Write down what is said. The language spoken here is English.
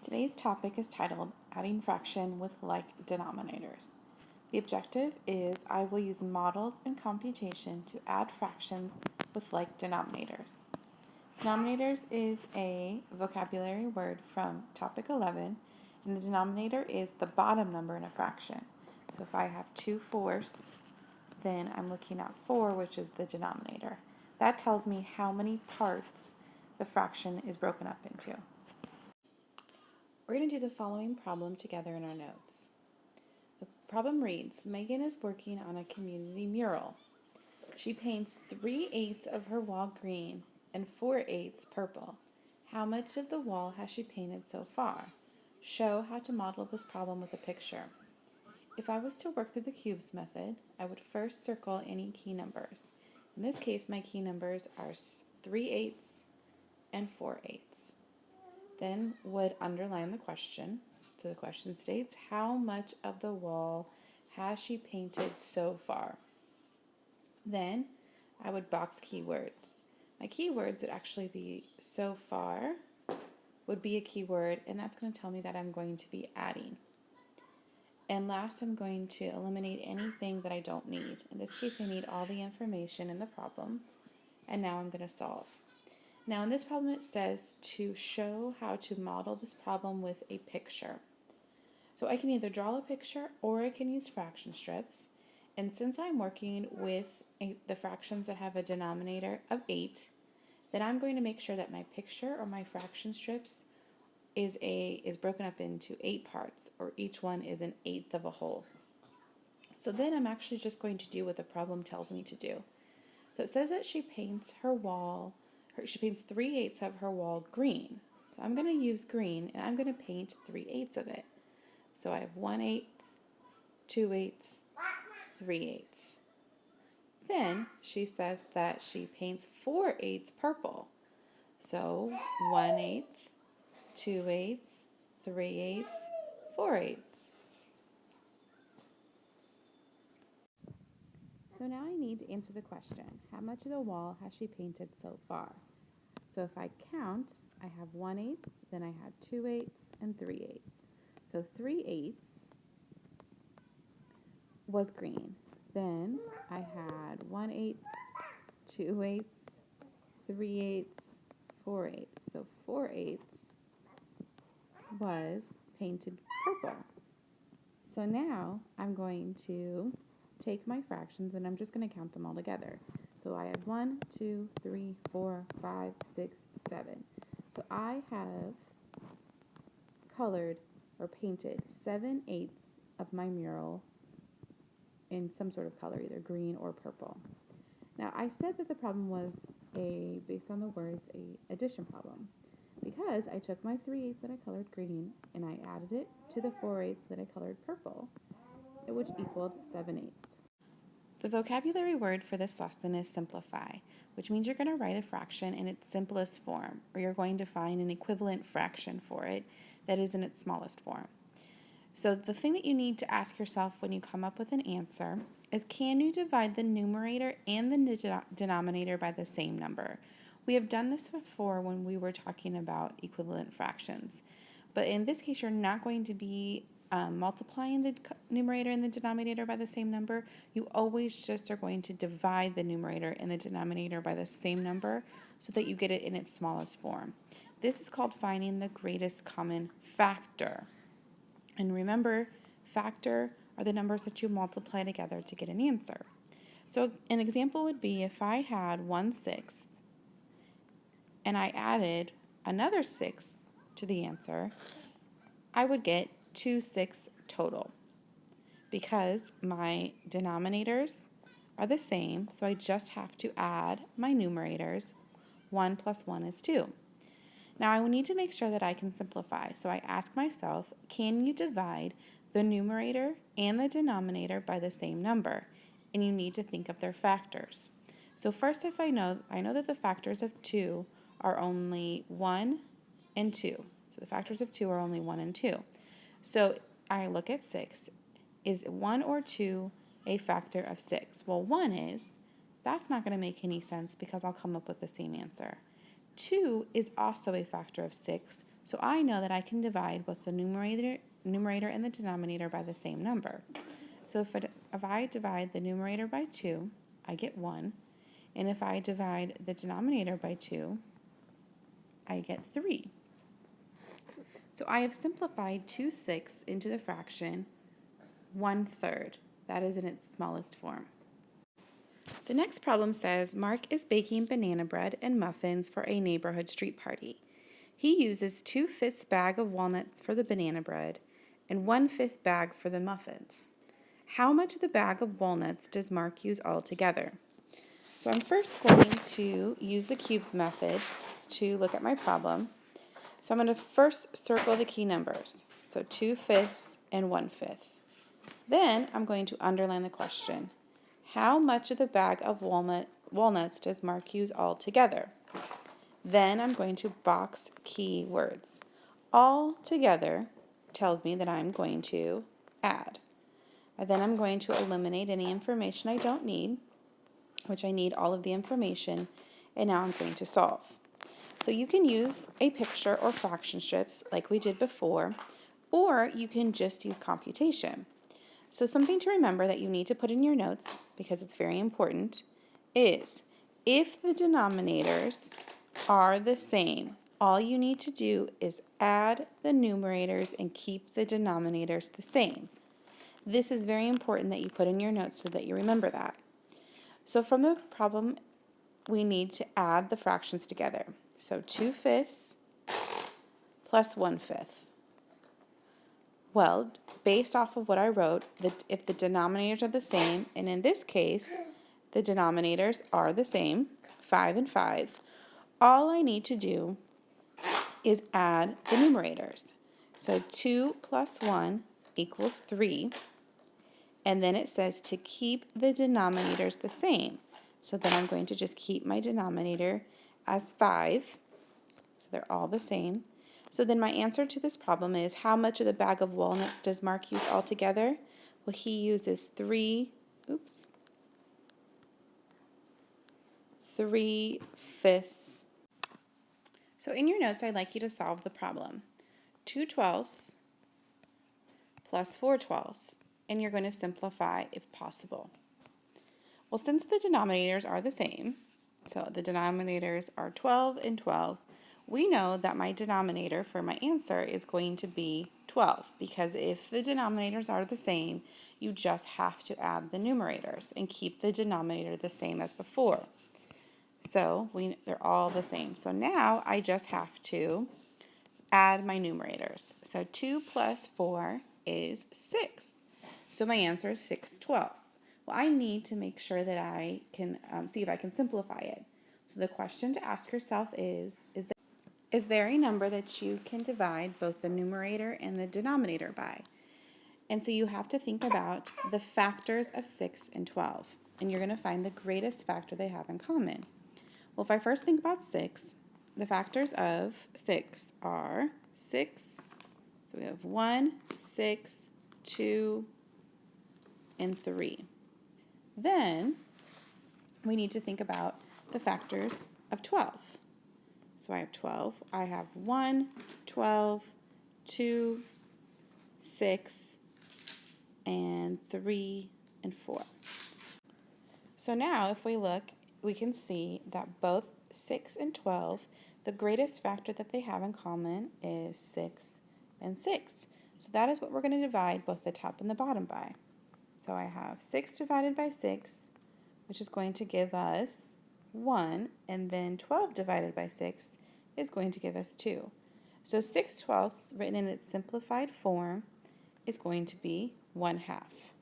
Today's topic is titled Adding Fraction with Like Denominators. The objective is I will use models and computation to add fractions with like denominators. Denominators is a vocabulary word from topic 11, and the denominator is the bottom number in a fraction. So if I have 2 fourths, then I'm looking at 4, which is the denominator. That tells me how many parts the fraction is broken up into. We're going to do the following problem together in our notes. The problem reads, Megan is working on a community mural. She paints 3/8 of her wall green and 4/8 purple. How much of the wall has she painted so far? Show how to model this problem with a picture. If I was to work through the cubes method, I would first circle any key numbers. In this case, my key numbers are 3/8 and 4/8. Then would underline the question. So the question states, how much of the wall has she painted so far? Then I would box keywords. My keywords would actually be so far would be a keyword, and that's going to tell me that I'm going to be adding. And last, I'm going to eliminate anything that I don't need. In this case, I need all the information in the problem, and now I'm going to solve. Now in this problem it says to show how to model this problem with a picture. So I can either draw a picture or I can use fraction strips. And since I'm working with the fractions that have a denominator of 8, then I'm going to make sure that my picture or my fraction strips is broken up into 8 parts, or each one is an eighth of a whole. So then I'm actually just going to do what the problem tells me to do. So it says that she paints her wall. She paints 3/8 of her wall green. So I'm going to use green and I'm going to paint 3/8 of it. So I have 1/8, 2/8, 3/8. Then she says that she paints 4/8 purple. So 1/8, 2/8, 3/8, 4/8. So now I need to answer the question, how much of the wall has she painted so far? So if I count, I have 1/8, then I have 2/8, and 3/8. So 3/8 was green. Then I had 1/8, 2/8, 3/8, 4/8. So 4/8 was painted purple. So now I'm going to take my fractions and I'm just going to count them all together. So I have 1, 2, 3, 4, 5, 6, 7. So I have colored or painted 7/8 of my mural in some sort of color, either green or purple. Now I said that the problem was based on the words, a addition problem, because I took my 3/8 that I colored green and I added it to the 4/8 that I colored purple, which equaled 7/8. The vocabulary word for this lesson is simplify, which means you're going to write a fraction in its simplest form, or you're going to find an equivalent fraction for it that is in its smallest form. So the thing that you need to ask yourself when you come up with an answer is, can you divide the numerator and the denominator by the same number? We have done this before when we were talking about equivalent fractions, but in this case you're not going to be multiplying the numerator and the denominator by the same number. You always just are going to divide the numerator and the denominator by the same number so that you get it in its smallest form. This is called finding the greatest common factor. And remember, factor are the numbers that you multiply together to get an answer. So an example would be if I had 1/6 and I added another 6 to the answer, I would get 2/6 total, because my denominators are the same, so I just have to add my numerators. 1 plus 1 is 2. Now I need to make sure that I can simplify, so I ask myself, can you divide the numerator and the denominator by the same number? And you need to think of their factors. So first, if I know that the factors of 2 are only 1 and 2. So the factors of 2 are only 1 and 2. So I look at 6. Is 1 or 2 a factor of 6? Well, 1 is. That's not going to make any sense because I'll come up with the same answer. 2 is also a factor of 6, So I know that I can divide both the numerator and the denominator by the same number. So if I divide the numerator by 2, I get 1. And if I divide the denominator by 2, I get 3. So I have simplified 2/6 into the fraction 1/3. That is in its smallest form. The next problem says Mark is baking banana bread and muffins for a neighborhood street party. He uses 2/5 bag of walnuts for the banana bread and 1/5 bag for the muffins. How much of the bag of walnuts does Mark use altogether? So I'm first going to use the cubes method to look at my problem. So I'm going to first circle the key numbers. So 2/5 and 1/5. Then I'm going to underline the question. How much of the bag of walnuts does Mark use altogether? Then I'm going to box key words. All together tells me that I'm going to add. And then I'm going to eliminate any information I don't need, which I need all of the information, and now I'm going to solve. So you can use a picture or fraction strips like we did before, or you can just use computation. So something to remember that you need to put in your notes, because it's very important, is if the denominators are the same, all you need to do is add the numerators and keep the denominators the same. This is very important that you put in your notes so that you remember that. So from the problem, we need to add the fractions together. So 2/5 plus 1/5. Well, based off of what I wrote, if the denominators are the same, and in this case, the denominators are the same, 5 and 5, all I need to do is add the numerators. So 2 plus 1 equals 3. And then it says to keep the denominators the same. So then I'm going to just keep my denominator as 5. So they're all the same. So then my answer to this problem is, how much of the bag of walnuts does Mark use altogether? Well, he uses 3/5. So in your notes, I'd like you to solve the problem. 2/12 plus 4/12. And you're going to simplify if possible. Well, since the denominators are the same, so the denominators are 12 and 12, we know that my denominator for my answer is going to be 12, because if the denominators are the same, you just have to add the numerators and keep the denominator the same as before. So they're all the same. So now I just have to add my numerators. So 2 plus 4 is 6. So my answer is 6/12. Well, I need to make sure that I can see if I can simplify it. So the question to ask yourself is there a number that you can divide both the numerator and the denominator by? And so you have to think about the factors of 6 and 12. And you're going to find the greatest factor they have in common. Well, if I first think about 6, the factors of 6 are 6. So we have 1, 6, 2, and 3. Then we need to think about the factors of 12. So I have 12. I have 1, 12, 2, 6, and 3, and 4. So now if we look, we can see that both 6 and 12, the greatest factor that they have in common is 6 and 6. So that is what we're going to divide both the top and the bottom by. So I have 6 divided by 6, which is going to give us 1, and then 12 divided by 6 is going to give us 2. So 6/12 written in its simplified form is going to be 1/2.